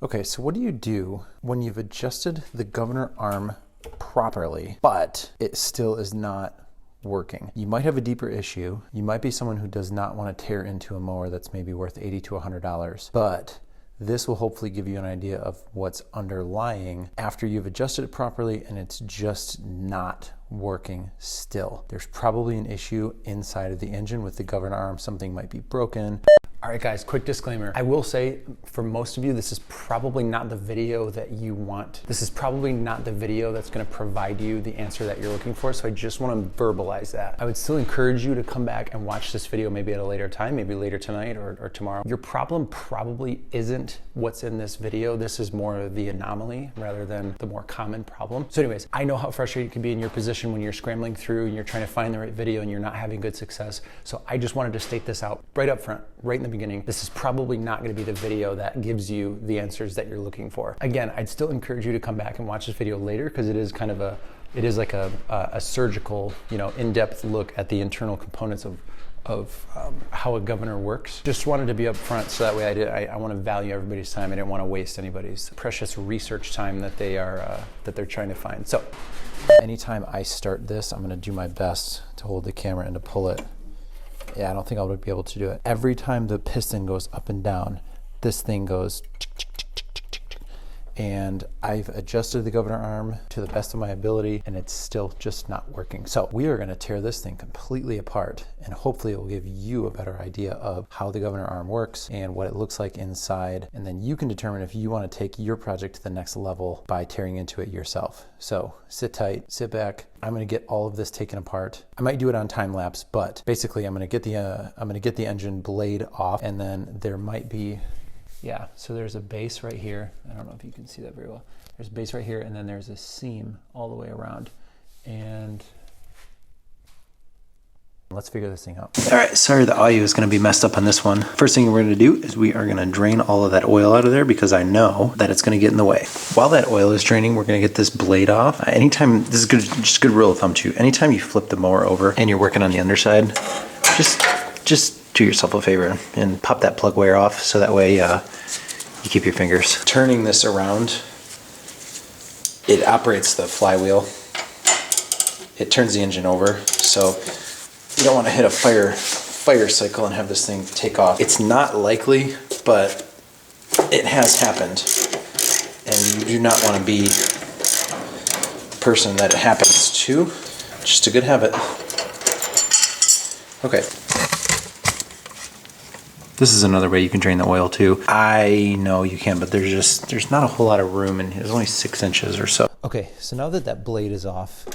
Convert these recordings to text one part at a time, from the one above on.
Okay, so what do you do when you've adjusted the governor arm properly, but it still is not working? You might have a deeper issue. You might be someone who does not want to tear into a mower that's maybe worth $80 to $100, but this will hopefully give you an idea of what's underlying after you've adjusted it properly and it's just not working still. There's probably an issue inside of the engine with the governor arm. Something might be broken. All right, guys, quick disclaimer. I will say for most of you, this is probably not the video that you want. This is probably not the video that's gonna provide you the answer that you're looking for, so I just wanna verbalize that. I would still encourage you to come back and watch this video maybe at a later time, maybe later tonight or tomorrow. Your problem probably isn't what's in this video. This is more of the anomaly rather than the more common problem. So anyways, I know how frustrated you can be in your position when you're scrambling through and you're trying to find the right video and you're not having good success. So I just wanted to state this out right up front, right in the beginning. This is probably not going to be the video that gives you the answers that you're looking for. Again, I'd still encourage you to come back and watch this video later because it is kind of like a surgical, in-depth look at the internal components of how a governor works. Just wanted to be up front so that way I want to value everybody's time. I didn't want to waste anybody's precious research time that they're trying to find. So anytime I start this, I'm going to do my best to hold the camera and to pull it. Yeah, I don't think I would be able to do it. Every time the piston goes up and down, this thing goes tick, tick, tick, tick, tick, tick, tick. And I've adjusted the governor arm to the best of my ability and it's still just not working. So we are gonna tear this thing completely apart and hopefully it will give you a better idea of how the governor arm works and what it looks like inside. And then you can determine if you wanna take your project to the next level by tearing into it yourself. So sit tight, sit back. I'm gonna get all of this taken apart. I might do it on time lapse, but basically I'm gonna get the engine blade off and then there might be, yeah, so there's a base right here. I don't know if you can see that very well. There's a base right here and then there's a seam all the way around. And let's figure this thing out. All right, sorry the audio is gonna be messed up on this one. First thing we're gonna do is we are gonna drain all of that oil out of there because I know that it's gonna get in the way. While that oil is draining, we're gonna get this blade off. Anytime, this is good, just a good rule of thumb too. Anytime you flip the mower over and you're working on the underside, just do yourself a favor and pop that plug wire off so that way you keep your fingers. Turning this around, it operates the flywheel. It turns the engine over, so you don't want to hit a fire cycle and have this thing take off. It's not likely, but it has happened. And you do not want to be the person that it happens to. Just a good habit. Okay. This is another way you can drain the oil too. I know you can, but there's not a whole lot of room and there's only 6 inches or so. Okay, so now that that blade is off,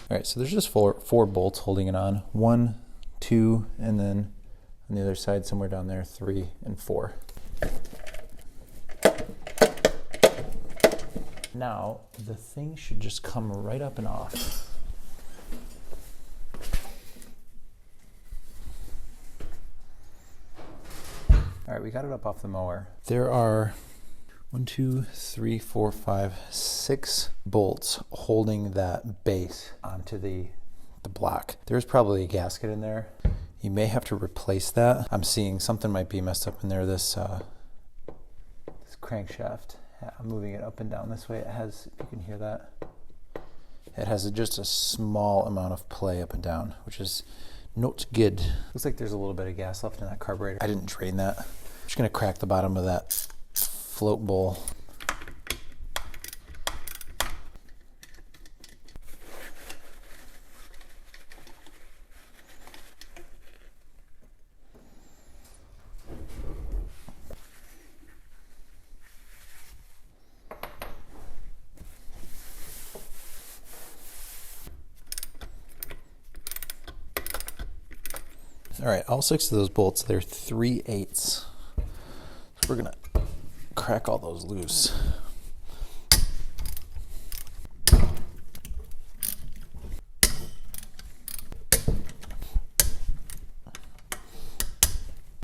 all right, so there's just four bolts holding it on. 1, 2, and then on the other side, somewhere down there, 3 and 4. Now, the thing should just come right up and off. All right, we got it up off the mower. There are 1, 2, 3, 4, 5, 6 bolts holding that base onto the block. There's probably a gasket in there. You may have to replace that. I'm seeing something might be messed up in there. This crankshaft, I'm moving it up and down this way. It has, if you can hear that, it has just a small amount of play up and down, which is not good. Looks like there's a little bit of gas left in that carburetor. I didn't drain that. I'm just gonna crack the bottom of that float bowl. All right, all 6 of those bolts, they're 3/8. So we're gonna crack all those loose.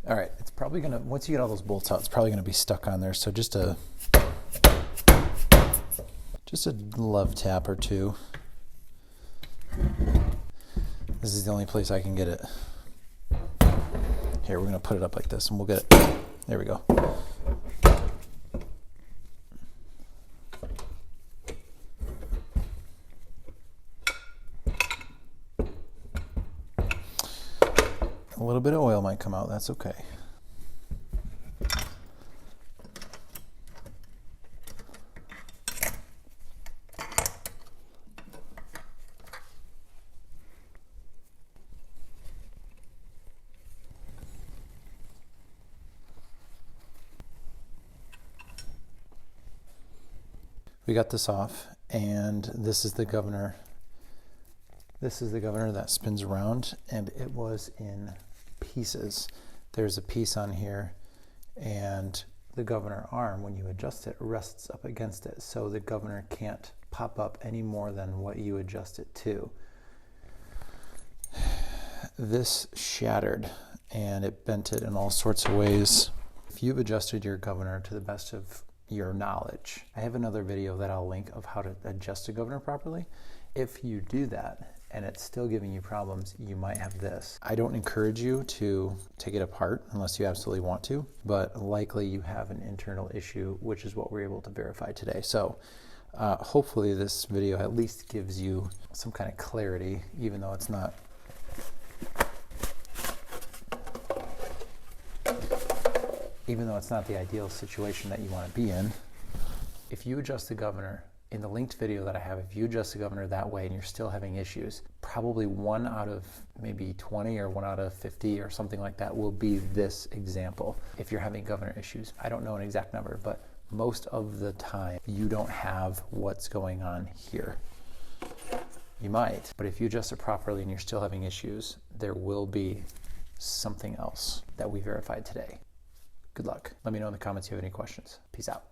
All right, it's probably gonna, once you get all those bolts out, it's probably gonna be stuck on there. So just a love tap or 2. This is the only place I can get it. Here, we're gonna put it up like this and we'll get it. There we go. little bit of oil might come out, that's okay. We got this off, and this is the governor. This is the governor that spins around, and it was in pieces. There's a piece on here, and the governor arm, when you adjust it, rests up against it, so the governor can't pop up any more than what you adjust it to. This shattered, and it bent it in all sorts of ways. If you've adjusted your governor to the best of your knowledge, I have another video that I'll link of how to adjust a governor properly. If you do that and it's still giving you problems, you might have this. I don't encourage you to take it apart unless you absolutely want to, but likely you have an internal issue, which is what we're able to verify today. So hopefully this video at least gives you some kind of clarity, even though it's not the ideal situation that you want to be in. If you adjust the governor, in the linked video that I have, if you adjust the governor that way and you're still having issues, probably 1 out of maybe 20 or 1 out of 50 or something like that will be this example. If you're having governor issues, I don't know an exact number, but most of the time you don't have what's going on here. You might, but if you adjust it properly and you're still having issues, there will be something else that we verified today. Good luck. Let me know in the comments if you have any questions. Peace out.